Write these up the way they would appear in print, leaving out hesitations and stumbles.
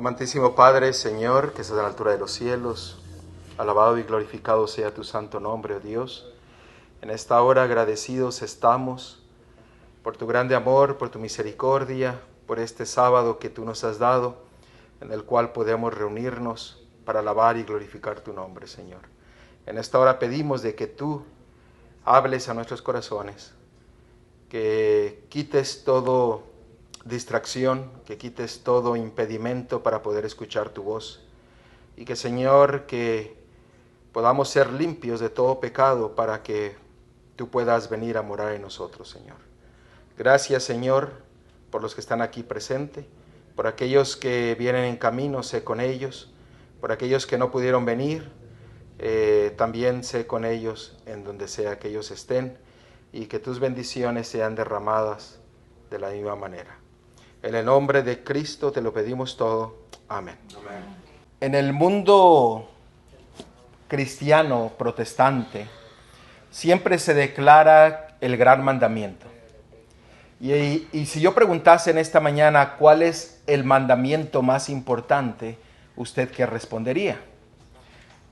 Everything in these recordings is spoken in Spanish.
Amantísimo Padre, Señor, que estás a la altura de los cielos, alabado y glorificado sea tu santo nombre, oh Dios. En esta hora agradecidos estamos por tu grande amor, por tu misericordia, por este sábado que tú nos has dado, en el cual podemos reunirnos para alabar y glorificar tu nombre, Señor. En esta hora pedimos de que tú hables a nuestros corazones, que quites todo distracción, que quites todo impedimento para poder escuchar tu voz. Y que, Señor, que podamos ser limpios de todo pecado para que tú puedas venir a morar en nosotros, Señor. Gracias, Señor, por los que están aquí presentes, por aquellos que vienen en camino, sé con ellos, por aquellos que no pudieron venir, también sé con ellos en donde sea que ellos estén, y que tus bendiciones sean derramadas de la misma manera. En el nombre de Cristo te lo pedimos todo. Amén. Amén. En el mundo cristiano protestante siempre se declara el gran mandamiento. Y si yo preguntase en esta mañana cuál es el mandamiento más importante, ¿usted qué respondería?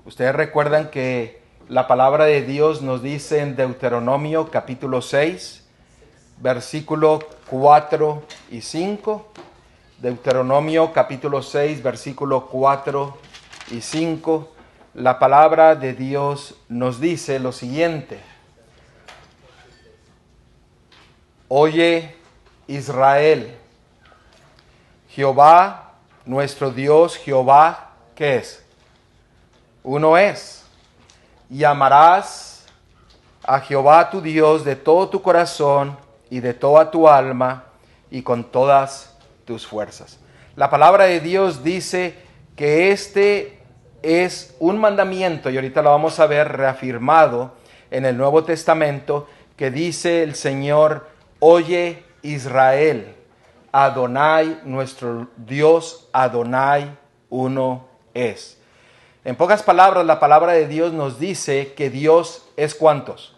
Ustedes recuerdan que la palabra de Dios nos dice en Deuteronomio capítulo 6, versículo 4 y 5. Deuteronomio capítulo 6, versículo 4 y 5. La palabra de Dios nos dice lo siguiente: Oye, Israel, Jehová, nuestro Dios, Jehová, ¿qué es? Uno es. Y amarás a Jehová tu Dios de todo tu corazón y de toda tu alma y con todas tus fuerzas. La palabra de Dios dice que este es un mandamiento, y ahorita lo vamos a ver reafirmado en el Nuevo Testamento, que dice el Señor: Oye, Israel, Adonai, nuestro Dios, Adonai, uno es. En pocas palabras, la palabra de Dios nos dice que Dios es ¿cuántos?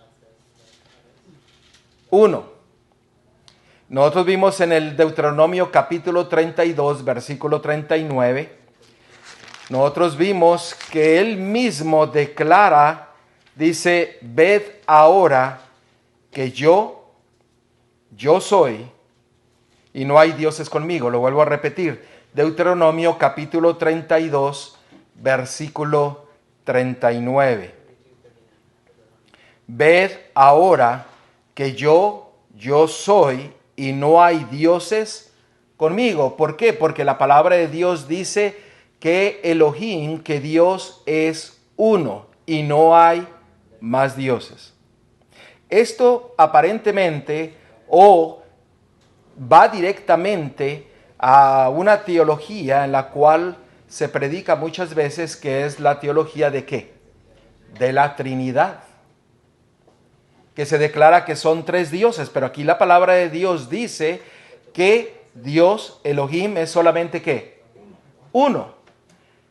Uno. Nosotros vimos en el Deuteronomio capítulo 32, versículo 39, nosotros vimos que Él mismo declara, dice: ved ahora que yo soy y no hay dioses conmigo. Lo vuelvo a repetir, Deuteronomio capítulo 32, versículo 39. Ved ahora que yo soy y no hay dioses conmigo. ¿Por qué? Porque la palabra de Dios dice que Elohim, que Dios es uno y no hay más dioses. Esto aparentemente va directamente a una teología en la cual se predica muchas veces, que es la teología ¿de qué? De la Trinidad, que se declara que son tres dioses, pero aquí la palabra de Dios dice que Dios, Elohim, es solamente ¿qué? Uno.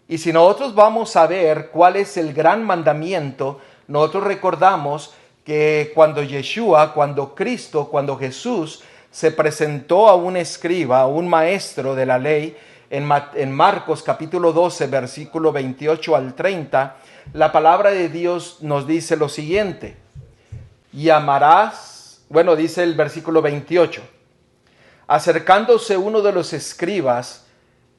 Y si nosotros vamos a ver cuál es el gran mandamiento, nosotros recordamos que cuando Yeshua, cuando Cristo, cuando Jesús se presentó a un escriba, a un maestro de la ley, en Marcos capítulo 12, versículo 28 al 30, la palabra de Dios nos dice lo siguiente: y amarás, dice el versículo 28, acercándose uno de los escribas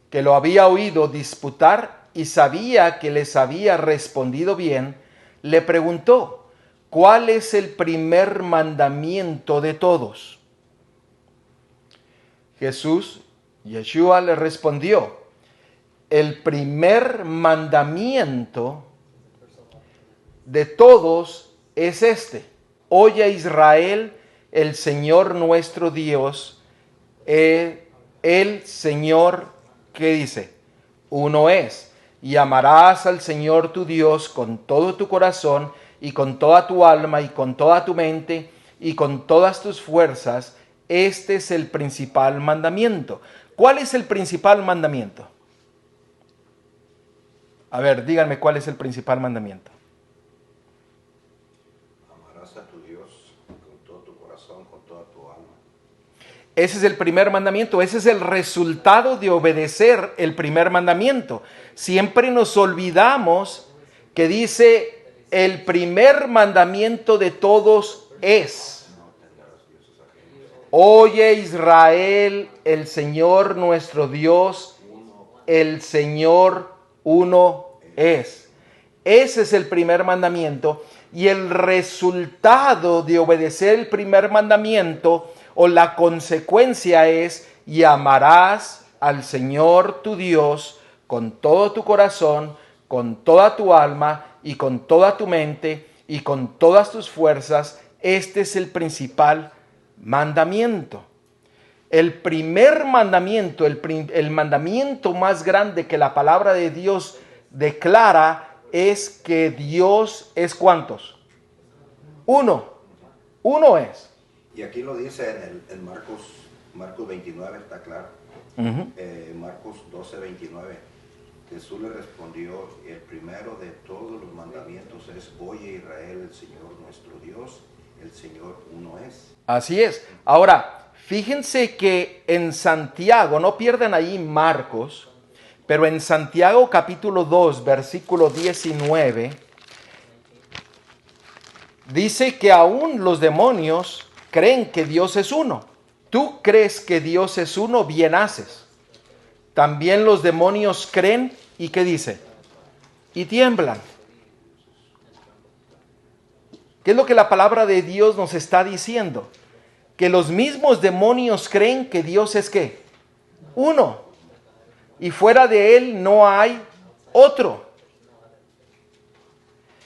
que lo había oído disputar y sabía que les había respondido bien, le preguntó: ¿cuál es el primer mandamiento de todos? Yeshua le respondió: el primer mandamiento de todos es este: oye, Israel, el Señor nuestro Dios, el Señor, ¿qué dice? Uno es. Y amarás al Señor tu Dios con todo tu corazón y con toda tu alma y con toda tu mente y con todas tus fuerzas. Este es el principal mandamiento. ¿Cuál es el principal mandamiento? A ver, díganme, ¿cuál es el principal mandamiento? Amarás a tu Dios con todo tu corazón, con toda tu alma. Ese es el primer mandamiento, ese es el resultado de obedecer el primer mandamiento. Siempre nos olvidamos que dice el primer mandamiento de todos es: oye Israel, el Señor nuestro Dios, el Señor uno es. Ese es el primer mandamiento, y el resultado de obedecer el primer mandamiento, o la consecuencia, es: y amarás al Señor tu Dios con todo tu corazón, con toda tu alma y con toda tu mente y con todas tus fuerzas. Este es el principal mandamiento. El primer mandamiento, el mandamiento más grande que la palabra de Dios declara, es que Dios es ¿cuántos? Uno. Uno es. Y aquí lo dice en Marcos 29, está claro. Marcos 12, 29. Jesús le respondió: el primero de todos los mandamientos es: oye Israel, el Señor nuestro Dios, el Señor uno es. Así es. Ahora, fíjense que en Santiago, no pierdan ahí Marcos, pero en Santiago capítulo 2, versículo 19, dice que aún los demonios creen que Dios es uno. Tú crees que Dios es uno, bien haces. También los demonios creen, ¿y qué dice? Y tiemblan. ¿Qué es lo que la palabra de Dios nos está diciendo? Que los mismos demonios creen que Dios es ¿qué? Uno. Y fuera de Él no hay otro.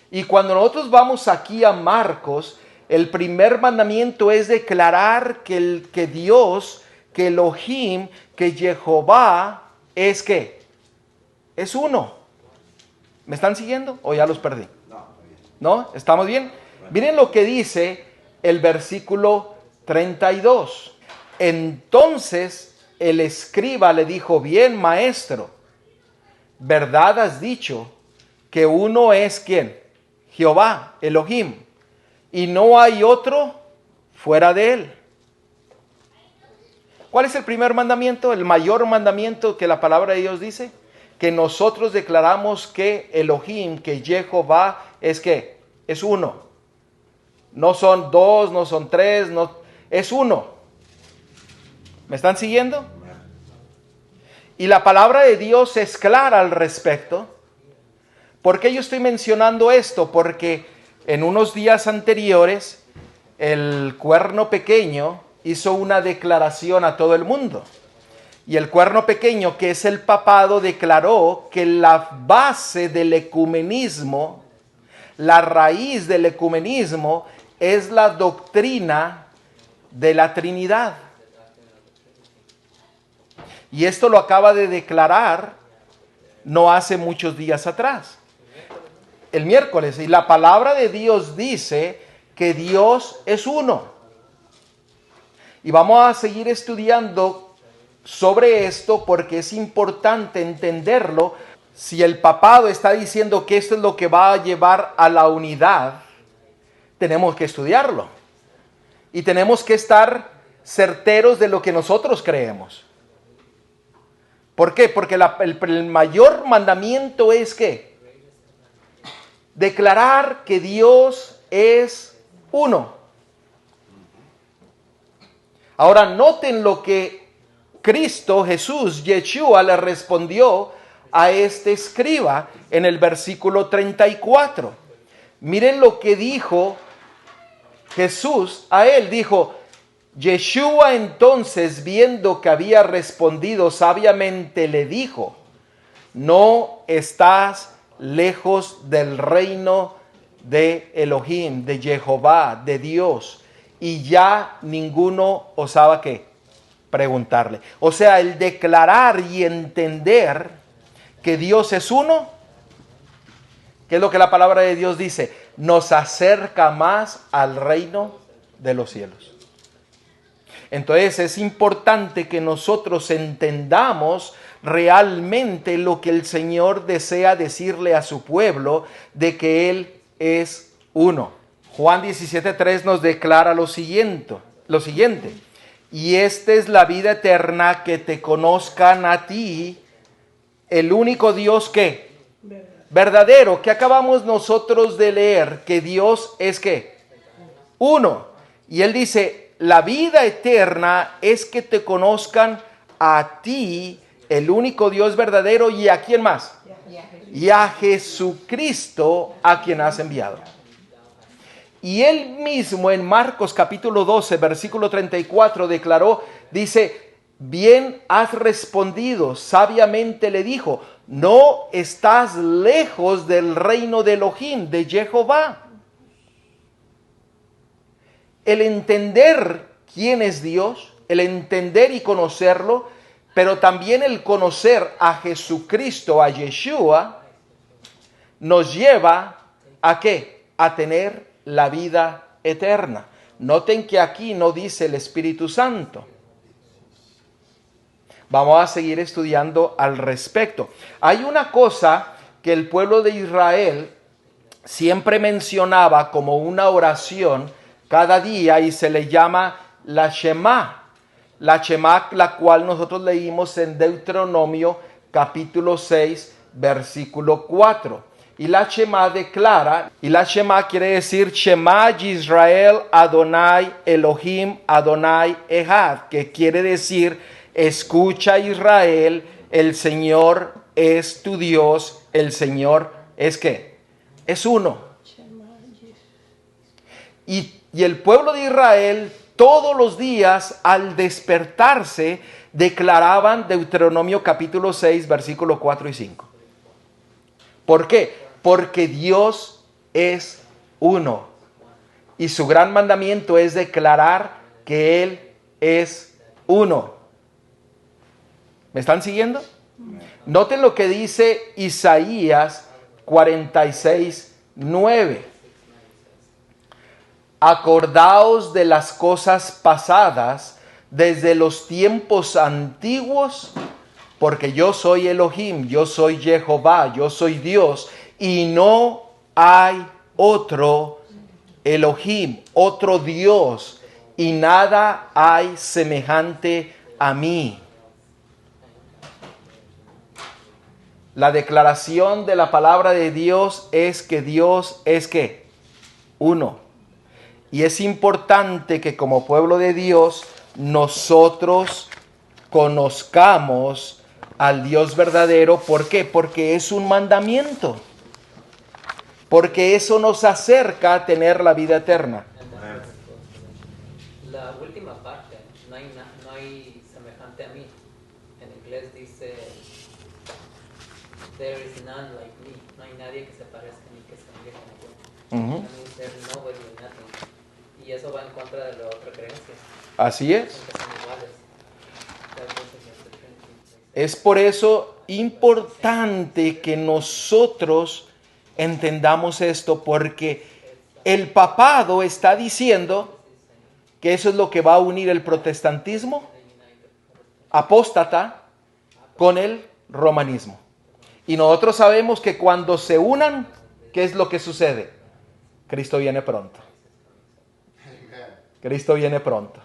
Y cuando nosotros vamos aquí a Marcos, el primer mandamiento es declarar que Dios, que Elohim, que Jehová es ¿qué? Es uno. ¿Me están siguiendo o ya los perdí? ¿No? ¿Estamos bien? Miren lo que dice el versículo 32. Entonces el escriba le dijo: bien, maestro, verdad has dicho que uno es ¿quién? Jehová, Elohim, y no hay otro fuera de él. ¿Cuál es el primer mandamiento? El mayor mandamiento que la palabra de Dios dice: que nosotros declaramos que Elohim, que Jehová es ¿qué? Es uno. No son dos, no son tres, no, es uno. ¿Me están siguiendo? Y la palabra de Dios es clara al respecto. ¿Por qué yo estoy mencionando esto? Porque en unos días anteriores el cuerno pequeño hizo una declaración a todo el mundo. Y el cuerno pequeño, que es el papado, declaró que la base del ecumenismo, la raíz del ecumenismo, es la doctrina de la Trinidad. Y esto lo acaba de declarar no hace muchos días atrás, el miércoles. Y la palabra de Dios dice que Dios es uno. Y vamos a seguir estudiando sobre esto porque es importante entenderlo. Si el papado está diciendo que esto es lo que va a llevar a la unidad, tenemos que estudiarlo. Y tenemos que estar certeros de lo que nosotros creemos. ¿Por qué? Porque el mayor mandamiento es ¿qué? Declarar que Dios es uno. Ahora noten lo que Cristo, Jesús, Yeshua, le respondió a este escriba en el versículo 34. Miren lo que dijo Jesús a él. Dijo: Yeshua entonces, viendo que había respondido sabiamente, le dijo: no estás lejos del reino de Elohim, de Jehová, de Dios, y ya ninguno osaba ¿qué? Preguntarle. O sea, el declarar y entender que Dios es uno, ¿qué es lo que la palabra de Dios dice? Nos acerca más al reino de los cielos. Entonces es importante que nosotros entendamos realmente lo que el Señor desea decirle a su pueblo, de que Él es uno. Juan 17:3 nos declara lo siguiente. Y esta es la vida eterna, que te conozcan a ti, el único Dios que verdadero, que acabamos nosotros de leer, que Dios es ¿qué? Uno. Y él dice, la vida eterna es que te conozcan a ti, el único Dios verdadero, y ¿a quién más? Y a Jesucristo, a quien has enviado. Y él mismo en Marcos capítulo 12, versículo 34 declaró, dice, bien has respondido, sabiamente le dijo, no estás lejos del reino de Elohim, de Jehová. El entender quién es Dios, el entender y conocerlo, pero también el conocer a Jesucristo, a Yeshua, nos lleva a ¿qué? A tener la vida eterna. Noten que aquí no dice el Espíritu Santo. Vamos a seguir estudiando al respecto. Hay una cosa que el pueblo de Israel siempre mencionaba como una oración cada día y se le llama la Shema. La Shema, la cual nosotros leímos en Deuteronomio capítulo 6, versículo 4. Y la Shema declara, y la Shema quiere decir Shema Yisrael Adonai Elohim Adonai Echad, que quiere decir escucha Israel, el Señor es tu Dios, el Señor es ¿qué? Es uno. Y el pueblo de Israel todos los días al despertarse declaraban Deuteronomio capítulo 6, versículos 4 y 5. ¿Por qué? Porque Dios es uno. Y su gran mandamiento es declarar que Él es uno. ¿Me están siguiendo? Noten lo que dice Isaías 46, 9. Acordaos de las cosas pasadas desde los tiempos antiguos, porque yo soy Elohim, yo soy Jehová, yo soy Dios, y no hay otro Elohim, otro Dios, y nada hay semejante a mí. La declaración de la palabra de Dios es que Dios es ¿qué? Uno. Y es importante que como pueblo de Dios nosotros conozcamos al Dios verdadero. ¿Por qué? Porque es un mandamiento. Porque eso nos acerca a tener la vida eterna. La última parte, no hay semejante a mí. En inglés dice, there is none like me. No hay nadie que se parezca ni que semeje como yo. That means there's nobody or nothing. Y eso va en contra de la otra creencia. Así es. Que son iguales. Es por eso importante que nosotros entendamos esto, porque el papado está diciendo que eso es lo que va a unir el protestantismo apóstata con el romanismo. Y nosotros sabemos que cuando se unan, ¿qué es lo que sucede? Cristo viene pronto. Cristo viene pronto.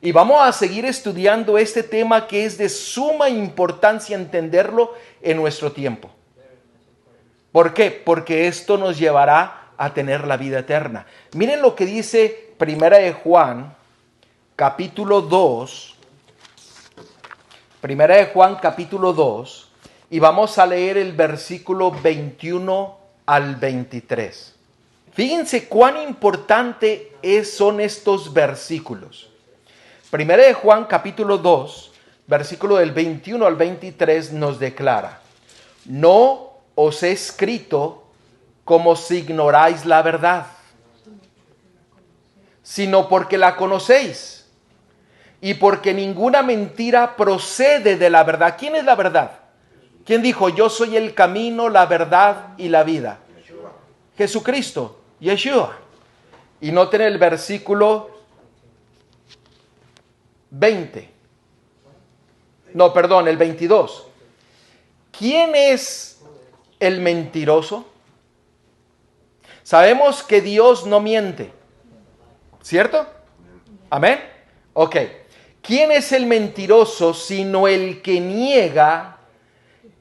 Y vamos a seguir estudiando este tema que es de suma importancia entenderlo en nuestro tiempo. ¿Por qué? Porque esto nos llevará a tener la vida eterna. Miren lo que dice Primera de Juan, capítulo 2. Primera de Juan, capítulo 2. Y vamos a leer el versículo 21 al 23. Fíjense cuán importante son estos versículos. Primera de Juan capítulo 2, versículo del 21 al 23 nos declara: no os he escrito como si ignoráis la verdad, sino porque la conocéis, y porque ninguna mentira procede de la verdad. ¿Quién es la verdad? ¿Quién dijo, yo soy el camino, la verdad y la vida? Jesucristo, Yeshua. Y noten el versículo 20. No, perdón, el 22. ¿Quién es el mentiroso? Sabemos que Dios no miente, ¿cierto? Amén. Ok. ¿Quién es el mentiroso sino el que niega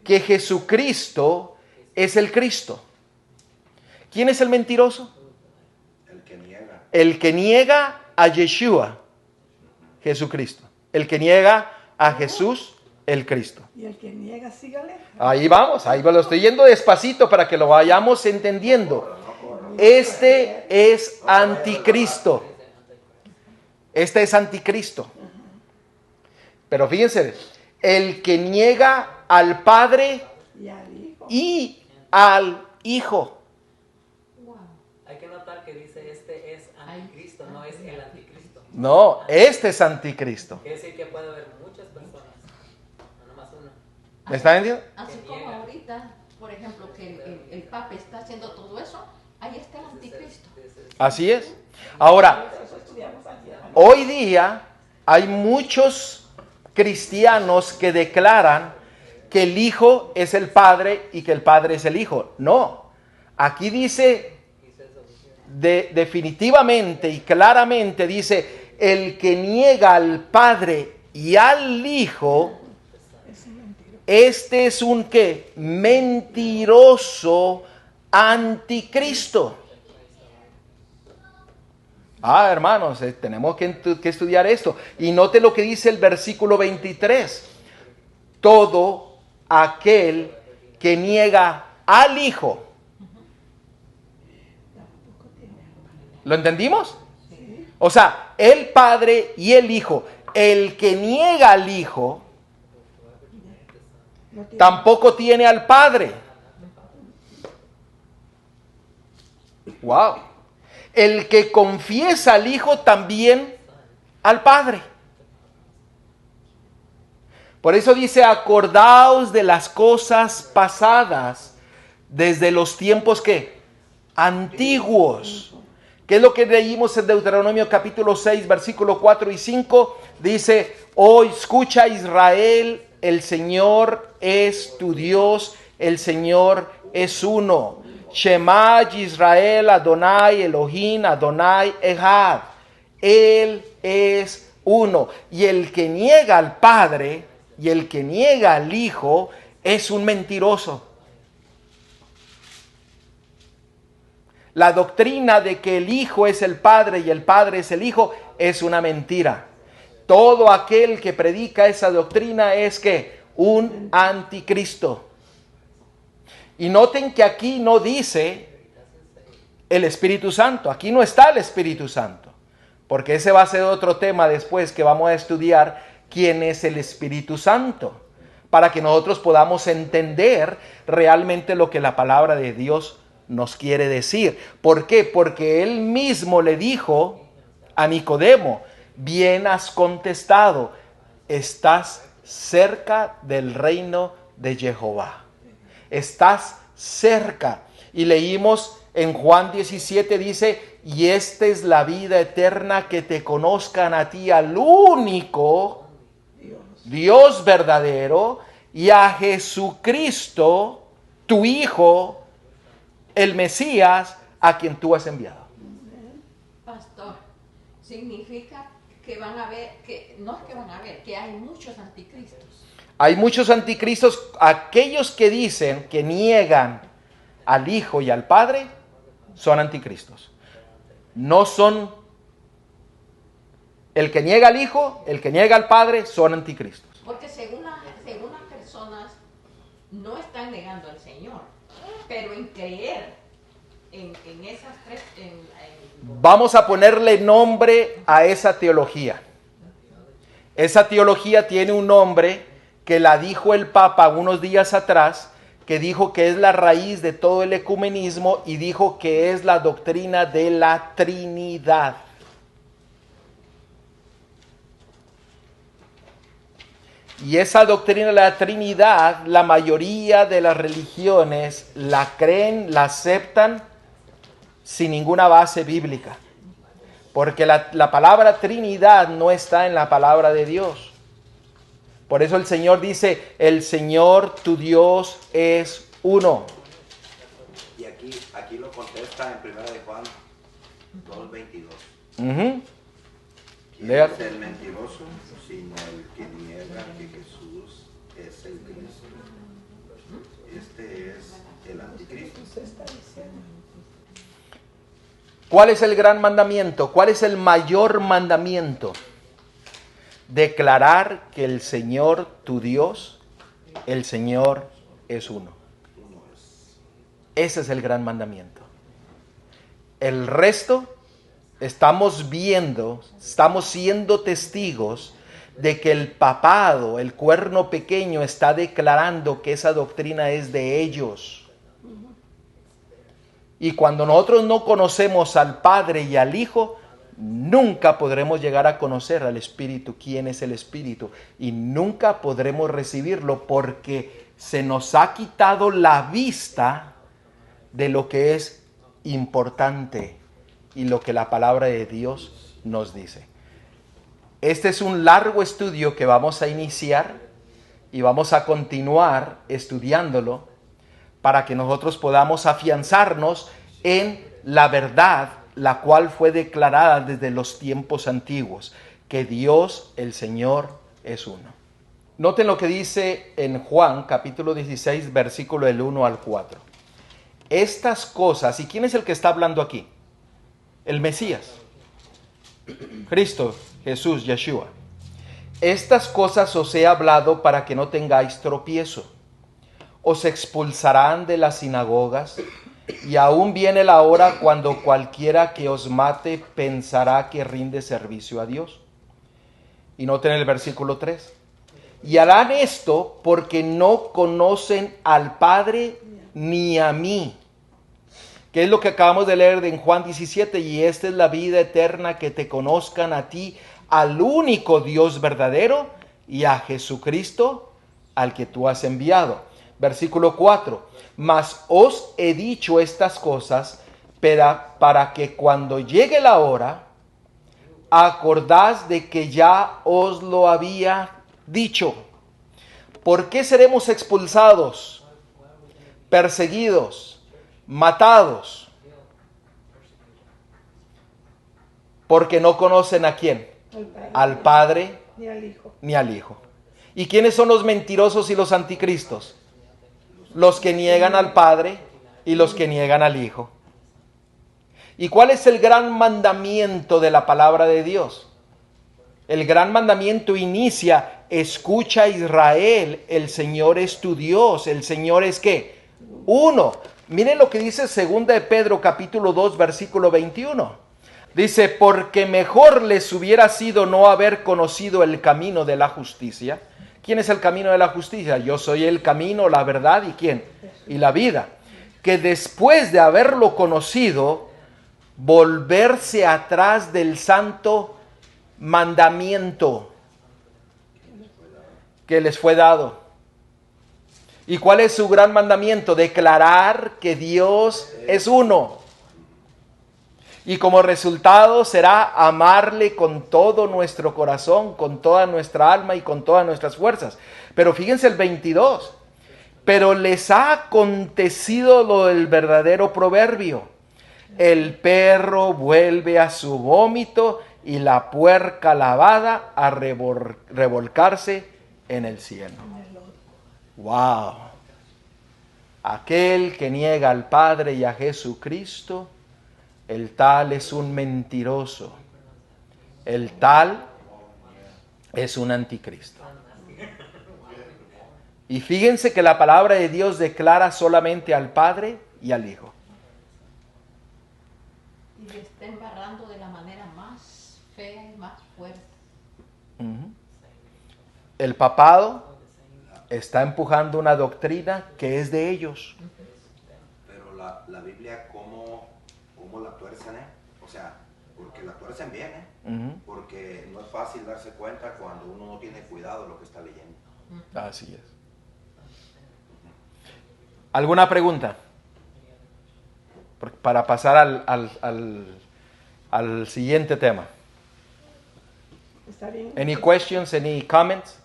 que Jesucristo es el Cristo? ¿Quién es el mentiroso? El que niega. El que niega a Yeshua, Jesucristo. El que niega a Jesús, el Cristo. Y el que niega, sígale. Ahí vamos, ahí lo estoy yendo despacito para que lo vayamos entendiendo. Este es anticristo. Este es anticristo. Pero fíjense, el que niega al Padre Y al hijo. y al Hijo. Hay que notar que dice este es anticristo, no es el anticristo. No, este es anticristo. Quiere decir que puede haber muchas personas, no nomás una. ¿Me están entendiendo? Así como ahorita, por ejemplo, que el Papa está haciendo todo eso, ahí está el anticristo. Así es. Ahora, hoy día hay muchos cristianos que declaran que el Hijo es el Padre y que el Padre es el Hijo. No, aquí dice definitivamente y claramente, dice, el que niega al Padre y al Hijo, este es un ¿qué? Mentiroso anticristo. Hermanos, tenemos que estudiar esto. Y note lo que dice el versículo 23. Todo aquel que niega al Hijo. ¿Lo entendimos? O sea, el Padre y el Hijo. El que niega al Hijo tampoco tiene al Padre. Wow. El que confiesa al Hijo también al Padre. Por eso dice, acordaos de las cosas pasadas desde los tiempos que antiguos. ¿Qué es lo que leímos en Deuteronomio capítulo 6, versículo 4 y 5? Dice, oh, escucha Israel, el Señor es tu Dios, el Señor es uno. Shema Israel, Adonai Elohim, Adonai Echad. Él es uno. Y el que niega al Padre y el que niega al Hijo es un mentiroso. La doctrina de que el Hijo es el Padre y el Padre es el Hijo es una mentira. Todo aquel que predica esa doctrina es que un anticristo. Y noten que aquí no dice el Espíritu Santo. Aquí no está el Espíritu Santo. Porque ese va a ser otro tema después que vamos a estudiar quién es el Espíritu Santo. Para que nosotros podamos entender realmente lo que la palabra de Dios nos quiere decir. ¿Por qué? Porque él mismo le dijo a Nicodemo, bien has contestado, estás cerca del reino de Jehová. Estás cerca. Y leímos en Juan 17, dice, y esta es la vida eterna, que te conozcan a ti, al único Dios verdadero, y a Jesucristo, tu Hijo, el Mesías, a quien tú has enviado. Pastor, significa que van a ver, que no es que van a ver, que hay muchos anticristos. Hay muchos anticristos, aquellos que dicen que niegan al Hijo y al Padre, son anticristos. No son el que niega al Hijo, el que niega al Padre, son anticristos. Porque según las personas no están negando al Señor, pero en creer en esas tres... Vamos a ponerle nombre a esa teología. Esa teología tiene un nombre que la dijo el Papa unos días atrás, que dijo que es la raíz de todo el ecumenismo y dijo que es la doctrina de la Trinidad. Y esa doctrina de la Trinidad, la mayoría de las religiones la creen, la aceptan sin ninguna base bíblica. Porque la palabra Trinidad no está en la palabra de Dios. Por eso el Señor dice, el Señor tu Dios es uno. Y aquí lo contesta en 1 de Juan 2:22. Lea. Es el mentiroso, sino el que niega que Jesús es el Cristo. Este es el anticristo. ¿Cuál es el gran mandamiento? ¿Cuál es el mayor mandamiento? Declarar que el Señor, tu Dios, el Señor es uno. Ese es el gran mandamiento. El resto, estamos viendo, estamos siendo testigos de que el papado, el cuerno pequeño, está declarando que esa doctrina es de ellos. Y cuando nosotros no conocemos al Padre y al Hijo, nunca podremos llegar a conocer al Espíritu, quién es el Espíritu. Y nunca podremos recibirlo porque se nos ha quitado la vista de lo que es importante y lo que la palabra de Dios nos dice. Este es un largo estudio que vamos a iniciar y vamos a continuar estudiándolo para que nosotros podamos afianzarnos en la verdad, la cual fue declarada desde los tiempos antiguos, que Dios, el Señor, es uno. Noten lo que dice en Juan, capítulo 16, versículo del 1 al 4. Estas cosas, ¿y quién es el que está hablando aquí? El Mesías, Cristo, Jesús, Yeshua. Estas cosas os he hablado para que no tengáis tropiezo. Os expulsarán de las sinagogas, y aún viene la hora cuando cualquiera que os mate pensará que rinde servicio a Dios. Y noten el versículo 3. Y harán esto porque no conocen al Padre ni a mí. Que es lo que acabamos de leer en Juan 17. Y esta es la vida eterna, que te conozcan a ti, al único Dios verdadero, y a Jesucristo, al que tú has enviado. Versículo 4. Mas os he dicho estas cosas para que cuando llegue la hora, acordás de que ya os lo había dicho. ¿Por qué seremos expulsados, perseguidos, matados? Porque no conocen a quién, al Padre Ni al Hijo. ni al Hijo. ¿Y quiénes son los mentirosos y los anticristos? Los que niegan al Padre y los que niegan al Hijo. ¿Y cuál es el gran mandamiento de la palabra de Dios? El gran mandamiento inicia: escucha, Israel, el Señor es tu Dios. El Señor es ¿qué? Uno. Miren lo que dice 2 de Pedro capítulo 2 versículo 21. Dice: porque mejor les hubiera sido no haber conocido el camino de la justicia. ¿Quién es el camino de la justicia? Yo soy el camino, la verdad y ¿quién? Y la vida. Que después de haberlo conocido, volverse atrás del santo mandamiento que les fue dado. ¿Y cuál es su gran mandamiento? Declarar que Dios es uno. Y como resultado será amarle con todo nuestro corazón, con toda nuestra alma y con todas nuestras fuerzas. Pero fíjense el 22. Pero les ha acontecido lo del verdadero proverbio: el perro vuelve a su vómito y la puerca lavada a revolcarse en el cielo. ¡Wow! Aquel que niega al Padre y a Jesucristo, el tal es un mentiroso. El tal es un anticristo. Y fíjense que la palabra de Dios declara solamente al Padre y al Hijo. Y le está embarrando de la manera más fea y más fuerte. El papado está empujando una doctrina que es de ellos. Pero la Biblia, ¿cómo la tuercen? O sea, porque la tuercen bien, porque no es fácil darse cuenta cuando uno no tiene cuidado de lo que está leyendo. Así es. ¿Alguna pregunta? Para pasar al siguiente tema. Está bien. Any questions, any comments?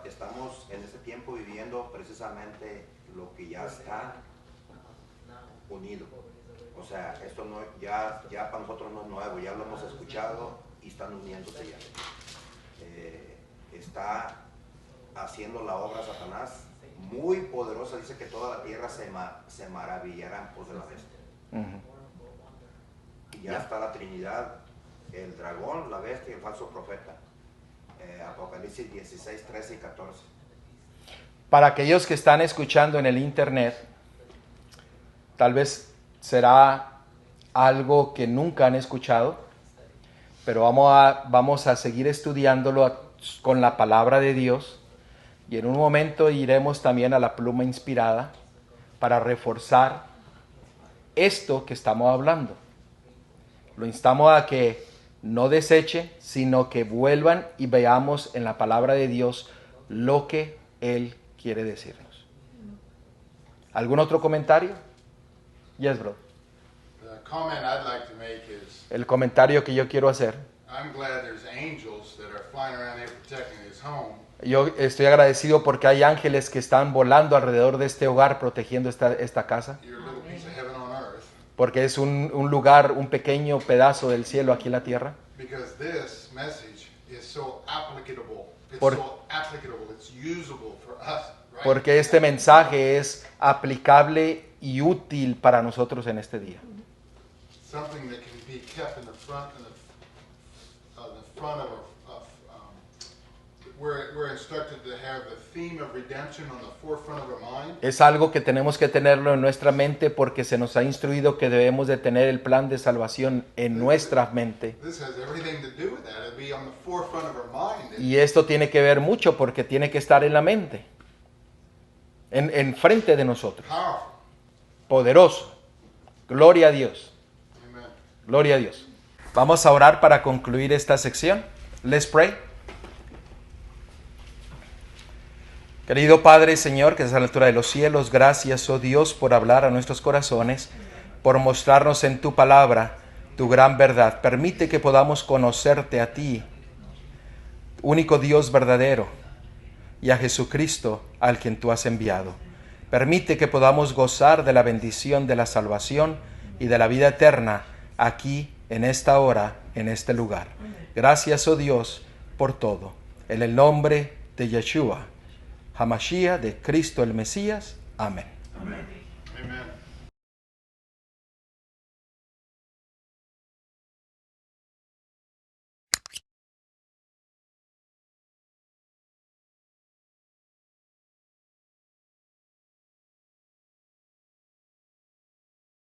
Estamos en este tiempo viviendo precisamente lo que ya está unido. O sea, esto no, ya para nosotros no es nuevo, ya lo hemos escuchado y están uniéndose ya. Está haciendo la obra Satanás muy poderosa. Dice que toda la tierra se maravillará en pos de la bestia. Y ya está la Trinidad, el dragón, la bestia y el falso profeta. Apocalipsis 16, 13 y 14. Para aquellos que están escuchando en el internet, tal vez será algo que nunca han escuchado, pero vamos a seguir estudiándolo con la palabra de Dios, y en un momento iremos también a la pluma inspirada para reforzar esto que estamos hablando. Lo instamos a que no deseche, sino que vuelvan y veamos en la palabra de Dios lo que Él quiere decirnos. ¿Algún otro comentario? Yes, bro. The comment I'd like to make is, El comentario que yo quiero hacer. I'm glad there's angels that are flying around here protecting his home. Yo estoy agradecido porque hay ángeles que están volando alrededor de este hogar protegiendo esta casa. Your little piece of heaven on earth. Porque es un lugar, un pequeño pedazo del cielo aquí en la tierra. Because this message is so applicable. It's Por- so applicable. It's usable for us, right? Porque este mensaje es aplicable y útil para nosotros en este día. Something that can be kept in the front we're instructed to have the theme of redemption on the forefront of our mind. Es algo que tenemos que tenerlo en nuestra mente porque se nos ha instruido que debemos de tener el plan de salvación en nuestra mente. This has everything to do with that. It'll be on the forefront of our mind. Y esto tiene que ver mucho porque tiene que estar en la mente, en frente de nosotros. Powerful. Poderoso. Gloria a Dios. Amen. Gloria a Dios. Vamos a orar para concluir esta sección. Let's pray. Querido Padre, Señor, que estás a la altura de los cielos, gracias, oh Dios, por hablar a nuestros corazones, por mostrarnos en tu palabra tu gran verdad. Permite que podamos conocerte a ti, único Dios verdadero, y a Jesucristo, al quien tú has enviado. Permite que podamos gozar de la bendición de la salvación y de la vida eterna aquí, en esta hora, en este lugar. Gracias, oh Dios, por todo. En el nombre de Yeshua, Hamashiach, de Cristo el Mesías. Amén. Amén.